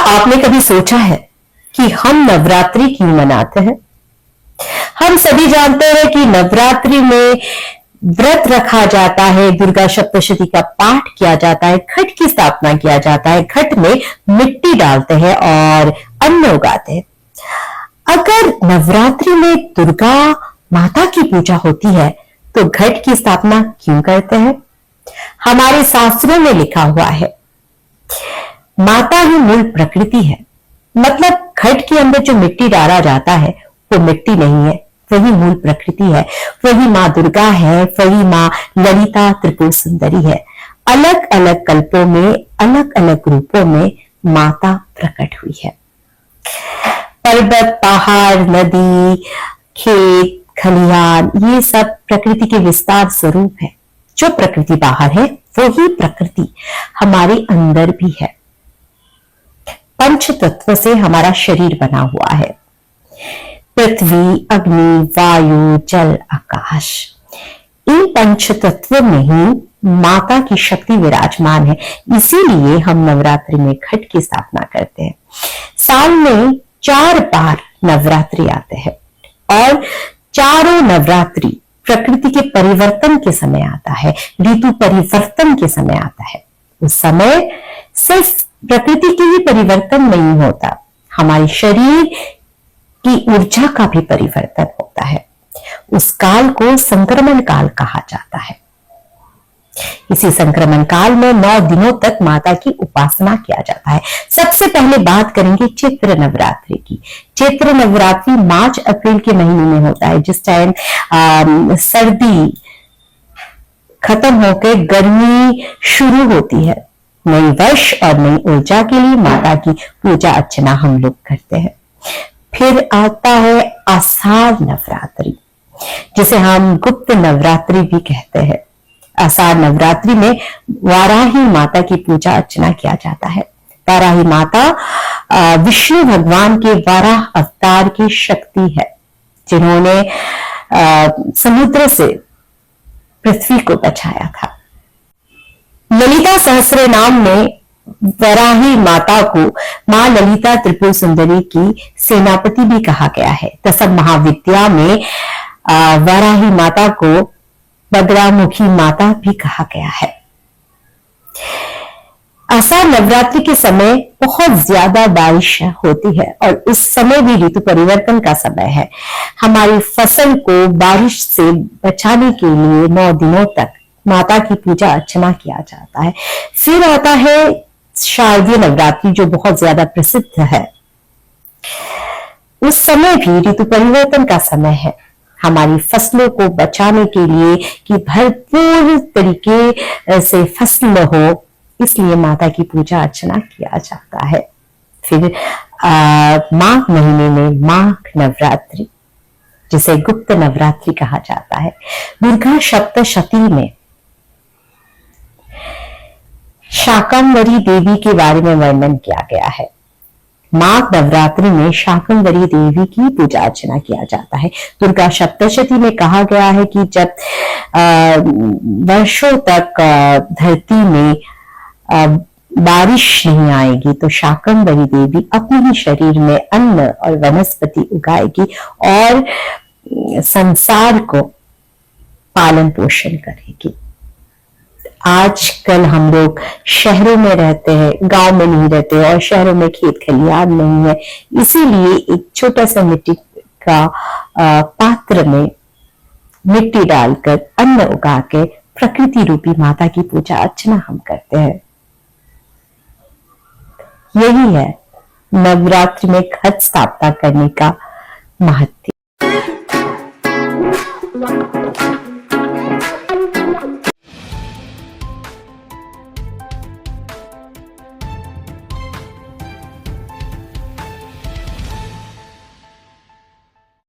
आपने कभी सोचा है कि हम नवरात्रि क्यों मनाते हैं? हम सभी जानते हैं कि नवरात्रि में व्रत रखा जाता है, दुर्गा सप्तशती का पाठ किया जाता है, घट की स्थापना किया जाता है, घट में मिट्टी डालते हैं और अन्न उगाते हैं। अगर नवरात्रि में दुर्गा माता की पूजा होती है तो घट की स्थापना क्यों करते हैं? हमारे शास्त्रों में लिखा हुआ है, माता ही मूल प्रकृति है। मतलब घट के अंदर जो मिट्टी डाला जाता है वो मिट्टी नहीं है, वही मूल प्रकृति है, वही माँ दुर्गा है, वही माँ ललिता त्रिपुर सुंदरी है। अलग अलग कल्पों में, अलग अलग रूपों में माता प्रकट हुई है। पर्वत, पहाड़, नदी, खेत, खलिहान, ये सब प्रकृति के विस्तार स्वरूप है। जो प्रकृति बाहर है वही प्रकृति हमारे अंदर भी है। पंच तत्व से हमारा शरीर बना हुआ है। पृथ्वी, अग्नि, वायु, जल, आकाश, इन पंच तत्व में ही माता की शक्ति विराजमान है। इसीलिए हम नवरात्रि में घट की स्थापना करते हैं। साल में 4 बार नवरात्रि आते हैं और चारों नवरात्रि प्रकृति के परिवर्तन के समय आता है, ऋतु परिवर्तन के समय आता है। उस समय सिर्फ प्रकृति के ही परिवर्तन नहीं होता, हमारे शरीर की ऊर्जा का भी परिवर्तन होता है। उस काल को संक्रमण काल कहा जाता है। इसी संक्रमण काल में 9 दिनों तक माता की उपासना किया जाता है। सबसे पहले बात करेंगे चैत्र नवरात्रि की। चैत्र नवरात्रि मार्च अप्रैल के महीने में होता है, जिस टाइम सर्दी खत्म होकर गर्मी शुरू होती है। नई वर्ष और नई ऊर्जा के लिए माता की पूजा अर्चना हम लोग करते हैं। फिर आता है आषाढ़ नवरात्रि, जिसे हम गुप्त नवरात्रि भी कहते हैं। आषाढ़ नवरात्रि में वाराही माता की पूजा अर्चना किया जाता है। वाराही माता विष्णु भगवान के वाराह अवतार की शक्ति है, जिन्होंने समुद्र से पृथ्वी को बचाया था। ललिता सहस्त्र नाम में वराही माता को मां ललिता त्रिपुर सुंदरी की सेनापति भी कहा गया है। दशम महाविद्या में वराही माता को बगरामुखी माता भी कहा गया है। आषाढ़ नवरात्रि के समय बहुत ज्यादा बारिश होती है और उस समय भी ऋतु परिवर्तन का समय है। हमारी फसल को बारिश से बचाने के लिए 9 दिनों तक माता की पूजा अर्चना किया जाता है। फिर आता है शारदीय नवरात्रि, जो बहुत ज्यादा प्रसिद्ध है। उस समय भी ऋतु परिवर्तन का समय है। हमारी फसलों को बचाने के लिए कि भरपूर तरीके से फसल हो, इसलिए माता की पूजा अर्चना किया जाता है। फिर माघ महीने में माघ नवरात्रि, जिसे गुप्त नवरात्रि कहा जाता है, दुर्गा सप्तशती में शाकंभरी देवी के बारे में वर्णन किया गया है। माघ नवरात्रि में शाकंभरी देवी की पूजा अर्चना किया जाता है। दुर्गा सप्तशती में कहा गया है कि जब वर्षों तक धरती में बारिश नहीं आएगी तो शाकंभरी देवी अपने ही शरीर में अन्न और वनस्पति उगाएगी और संसार को पालन पोषण करेगी। आजकल हम लोग शहरों में रहते हैं, गांव में नहीं रहते और शहरों में खेत खलिहान नहीं है, इसीलिए एक छोटा सा मिट्टी का पात्र में मिट्टी डालकर अन्न उगा के प्रकृति रूपी माता की पूजा अर्चना हम करते हैं। यही है नवरात्रि में घट स्थापना करने का महत्व।